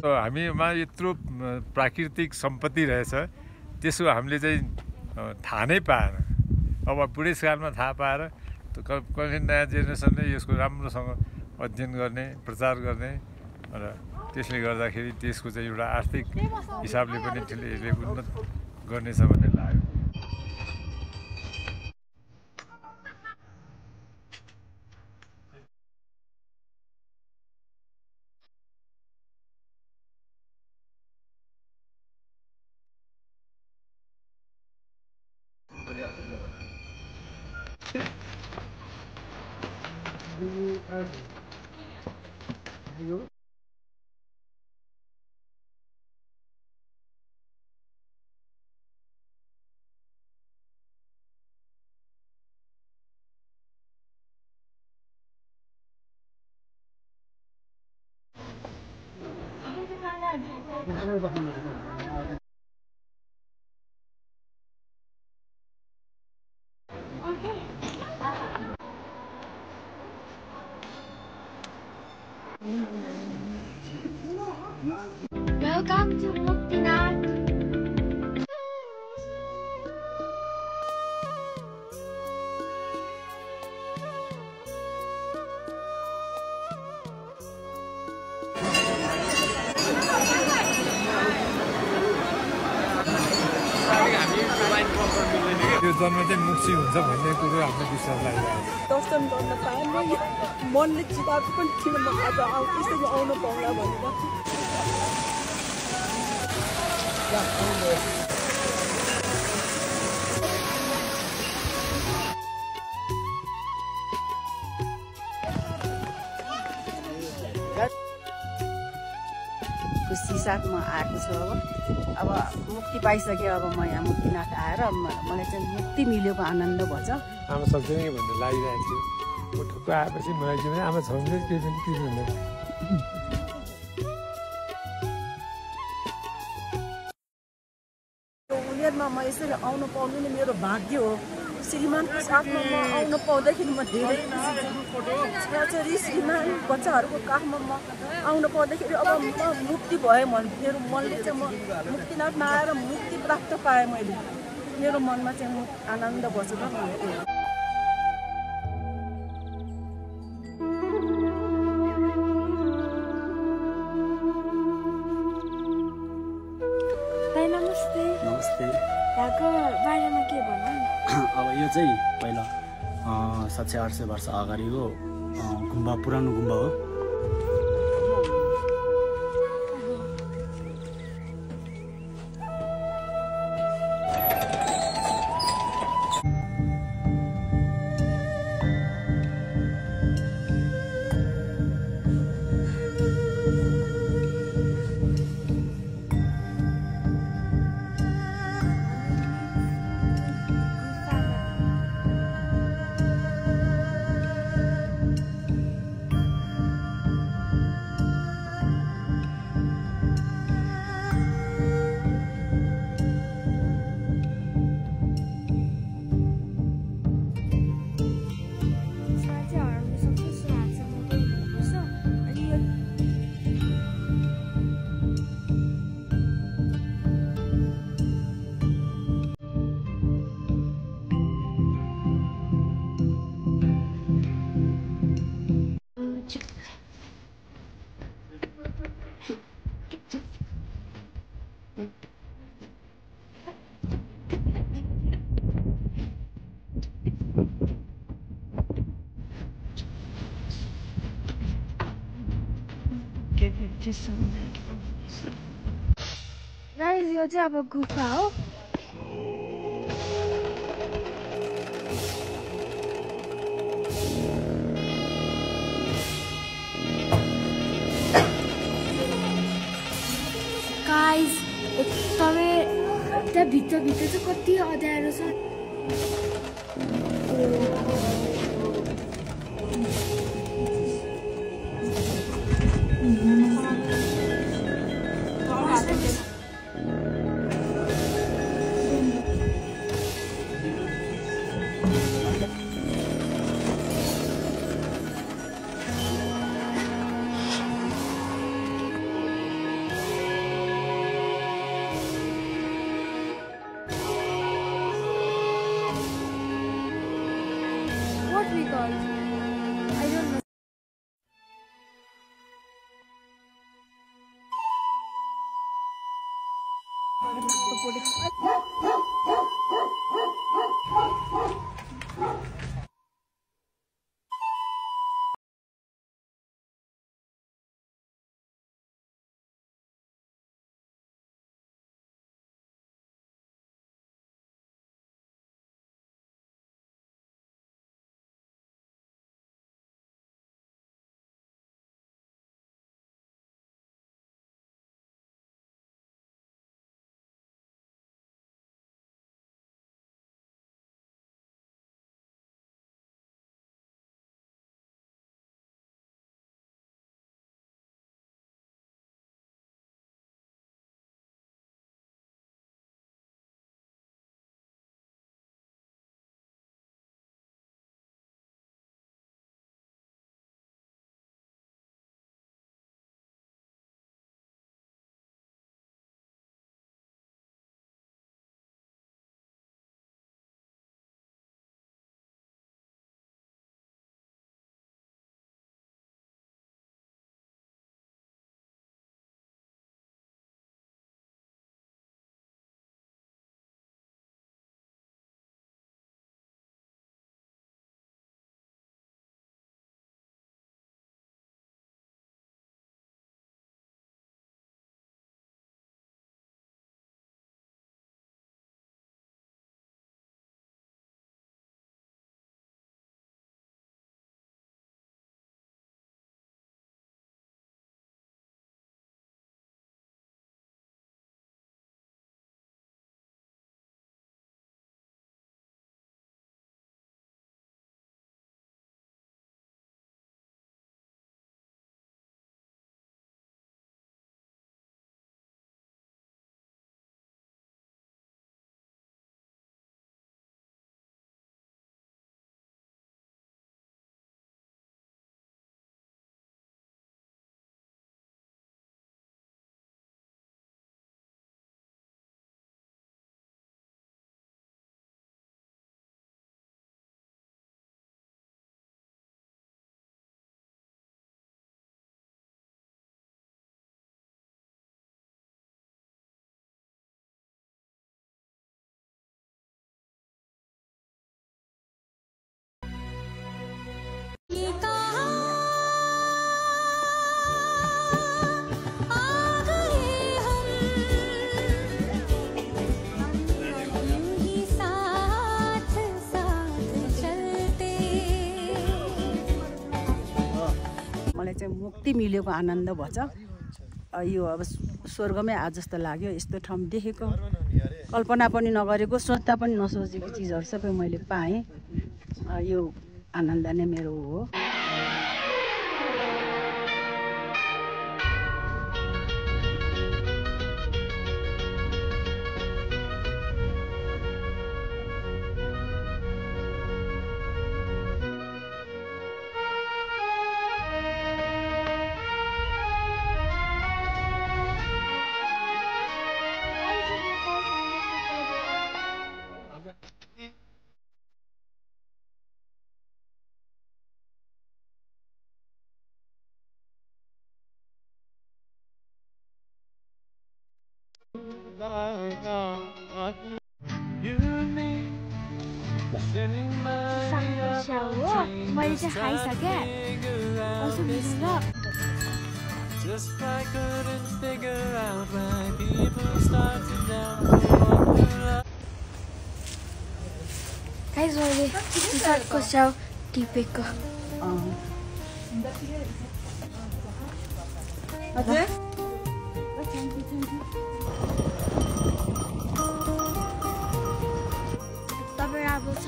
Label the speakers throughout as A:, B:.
A: हामीमा यत्रो प्राकृतिक सम्पत्ति रहेछ, त्यसको हामीले चाहिँ थाहा नै पाएन। अब बुढेसकालमा थाहा पाएर कहिले नयाँ जेनेरेसनले यसको राम्रोसँग अध्ययन गर्ने, प्रचार गर्ने र त्यसले गर्दाखेरि देशको चाहिँ एउटा आर्थिक हिसाबले पनि यसले उन्नत गर्नेछ भन्ने लाग्यो।
B: Welcome to Muktinath.
A: यो जन्म चाहिँ मुक्ति हुन्छ भन्ने कुरो हाम्रो विश्वास लागिरहेको छ।
C: दर्शन गर्न पाएँ मनले चिताएको पनि थिएन म आज त्यसरी आउनु पाउला भनेर।
D: खुसी साथमा आएको छु। अब मुक्ति पाइसकेँ। अब म यहाँ मुक्तिनाथ आएर मलाई चाहिँ मुक्ति मिलेको आनन्द भन्छ।
A: आमा सक्छ नि भन्ने लागिरहेको थियो। म ठुक्क आएपछि मलाई के भने आमा छ भने केही पनि तिर्नु हुँदैन।
C: उमेरमा म यसरी आउनु पाउनु नै मेरो भाग्य हो। श्रीमानको साथमा म आउनु पाउँदाखेरि म धेरै छोराछोरी श्रीमान बच्चाहरूको काखमा म आउनु पाउँदाखेरि अब म मुक्ति भएँ। मेरो मनले चाहिँ म मुक्तिनाथमा आएर मुक्ति प्राप्त पाएँ। मैले मेरो मनमा चाहिँ आनन्द बस्छ र
B: नमस्ते।
E: नमस्ते।
B: यहाँको बारेमा के भन्नु?
E: अब यो चाहिँ पहिला 700-800 वर्ष अगाडिको गुम्बा, पुरानो गुम्बा हो।
B: गाइस यो चाहिँ अब गुफा हो। गाइस एकदमै त्यहाँ भित्र चाहिँ कति अँध्यारो छ।
D: चाहिँ मुक्ति मिलेको आनन्द भन्छ। यो अब स्वर्गमै आज जस्तो लाग्यो। यस्तो ठाउँ देखेको, कल्पना पनि नगरेको, सोच्दा पनि नसोचेको चिजहरू सबै मैले पाएँ। यो आनन्द नै मेरो हो।
B: मैले चाहिँ खाइसकेँ। कसो मिल्छ? गाइस मैले टी-सर्टको स्याउ टिपेको। तपाईँ राम्रो छ?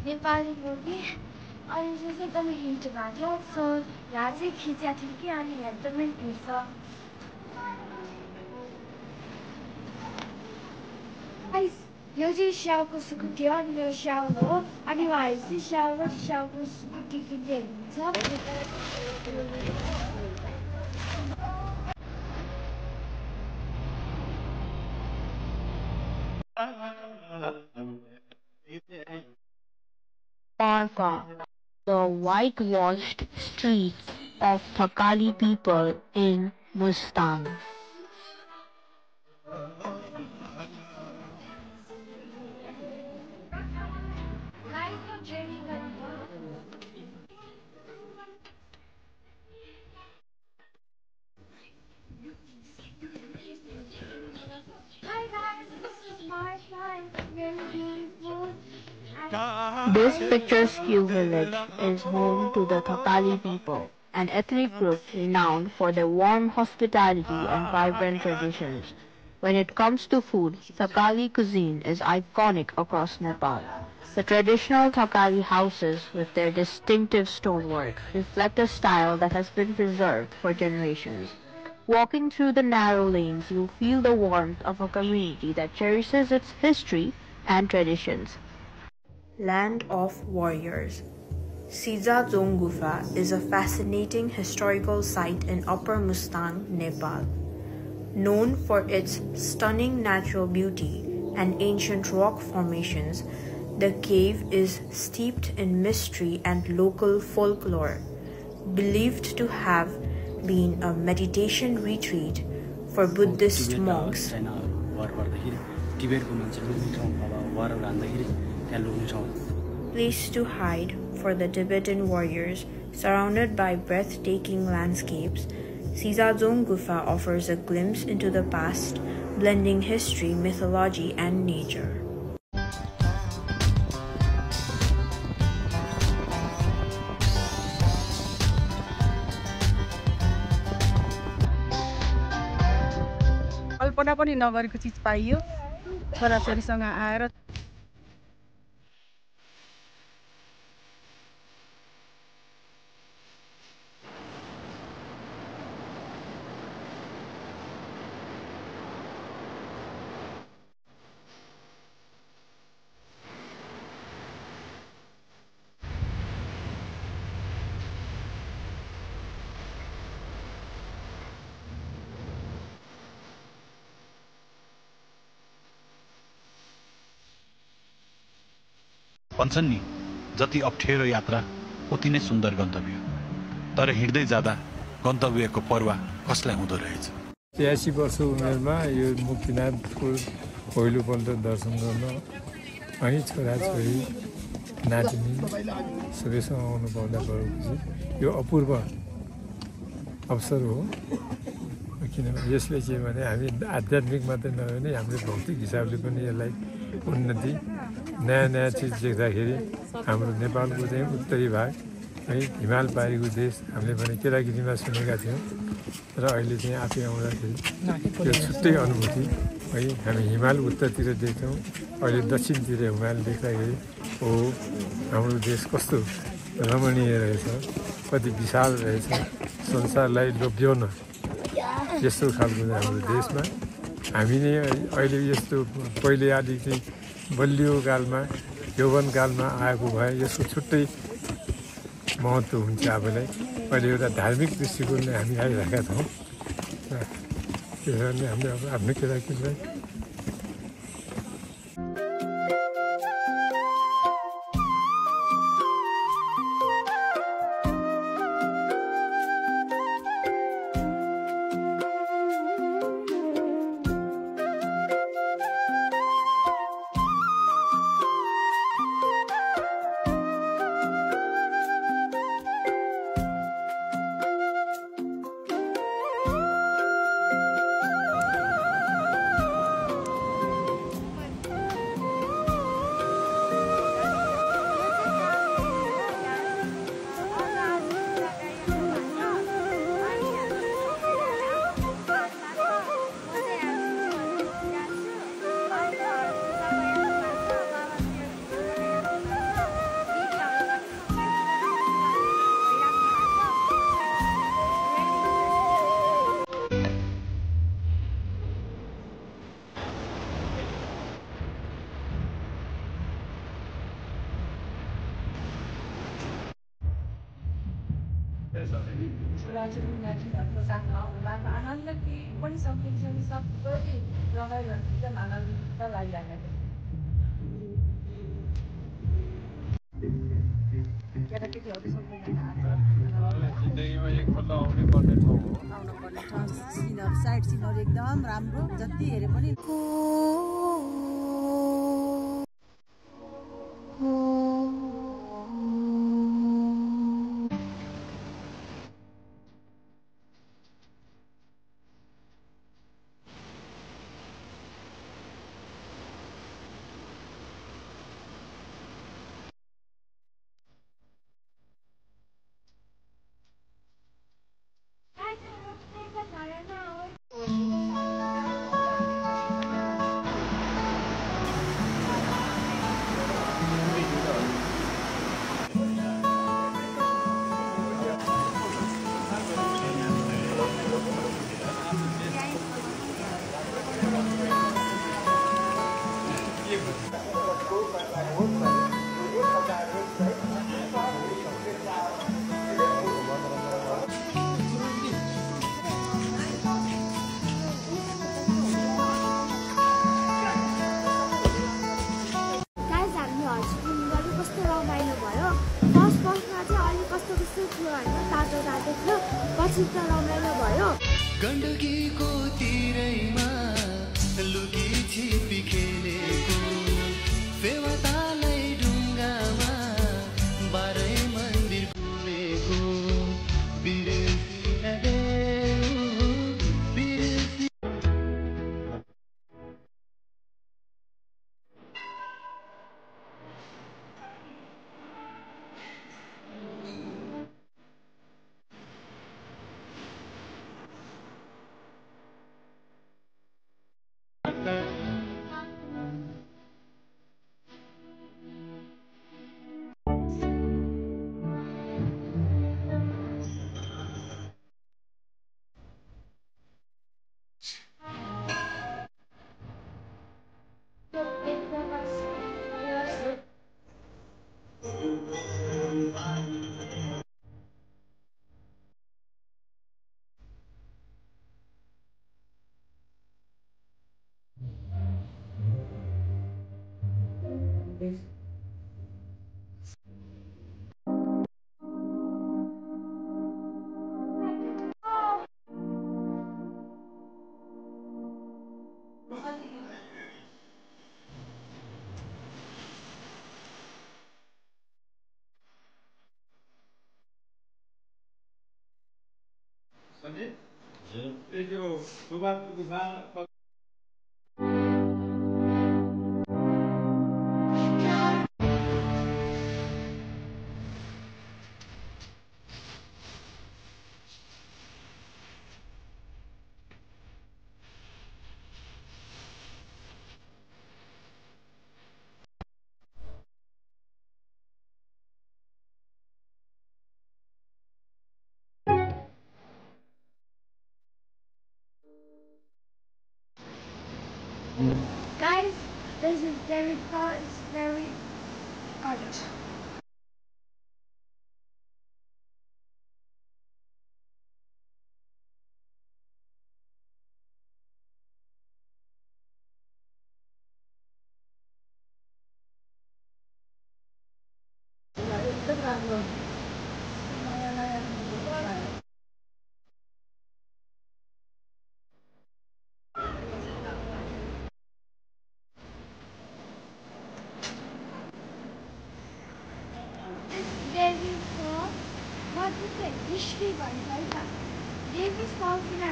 B: नेपाली मुर्गी अनि चाहिँ एकदमै हिट भएको थियो। सो यहाँ चाहिँ खिचेको थियो कि अनि एकदमै हिट छ। यो चाहिँ स्याउको सुकुटी हो अनि यो स्याउ हो। अनि उहाँहरू चाहिँ स्याउ र स्याउको सुकुटी किन्दै हुनुहुन्छ।
F: Parka, the whitewashed streets of Thakali people in Mustang.
B: Hi guys, this is my slime. Very beautiful.
F: This picturesque village is home to the Thakali people, an ethnic group renowned for their warm hospitality and vibrant traditions. When it comes to food, Thakali cuisine is iconic across Nepal. The traditional Thakali houses, with their distinctive stonework, reflect a style that has been preserved for generations. Walking through the narrow lanes, you feel the warmth of a community that cherishes its history and traditions.
G: Land of Warriors. Siza Zong Gufa is a fascinating historical site in Upper Mustang, Nepal. Known for its stunning natural beauty and ancient rock formations, the cave is steeped in mystery and local folklore, believed to have been a meditation retreat for Buddhist monks. Place to hide for the Tibetan warriors, surrounded by breathtaking landscapes, Sizazong Gufa offers a glimpse into the past, blending history, mythology, and nature.
D: कल्पना पनि नगरेको चिज पाइयो छोराछोरीसँग आएर।
H: भन्छन् नि जति अप्ठ्यारो यात्रा उति नै सुन्दर गन्तव्य तर हिँड्दै जाँदा गन्तव्यको पर्वाह कसलाई हुँदो रहेछ
A: 83 वर्ष उमेरमा यो मुक्तिनाथको पहिलोपल्ट दर्शन गर्न अनि छोराछोरी नातिनी सबैसँग आउनु पाउँदा गएपछि यो अपूर्व अवसर हो किनभने यसले के भने हामी आध्यात्मिक मात्रै नभए पनि हाम्रो भौतिक हिसाबले पनि यसलाई उन्नति नयाँ चिज देख्दाखेरि हाम्रो नेपालको चाहिँ उत्तरी भाग है हिमाल पारीको देश हामीले भने केटाकेटीमा सुनेका थियौँ र अहिले चाहिँ आफै आउँदाखेरि त्यो छुट्टै अनुभूति है हामी हिमाल उत्तरतिर देख्छौँ अहिले दक्षिणतिर हिमाल देख्दाखेरि हो हाम्रो देश कस्तो रमणीय रहेछ कति विशाल रहेछ संसारलाई लोभ्याउन यस्तो खालको हाम्रो देशमा हामी नै अहिले यस्तो पहिले अलिकति बलियो कालमा यौवनकालमा आएको भए यसको छुट्टै महत्त्व हुन्छ आफूलाई अहिले एउटा धार्मिक दृष्टिकोणले हामी आइरहेका छौँ त्यस कारणले हामीले अब आफ्नो केटाकेटीलाई
D: छोराछोरीको साथमा आउनुबाट आनन्द के पनि सकिन्छ नि सबै रमाइलो एकदम आनन्द लागिरहेको केटाकेटीहरू सबैजना आउनुपर्ने ठाउँ सिनहरू साइड सिनहरू एकदम राम्रो जति हेरे पनि
I: गण्डकीको तिरैमा लुकी छिपी खेलेको फेवातालाई ढुङ्गामा बाह्रै मन्दिर घुमेको
B: Guys, this is David Paul. It's very gorgeous. David Paul, what is the history भन्छ है त David Paul किन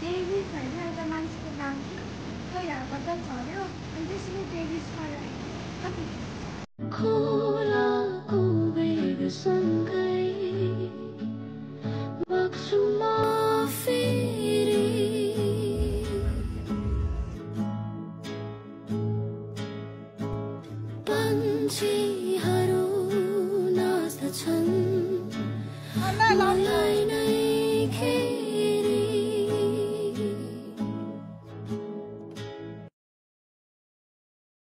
B: David भन्छ एउटा मान्छेको नाम पहिलाबाट झऱ्यो अनि त्यसैले David Paul कति
I: खोलाको वेगसँगै बग्छु म फेरि पन्छीहरू नाच्दछन्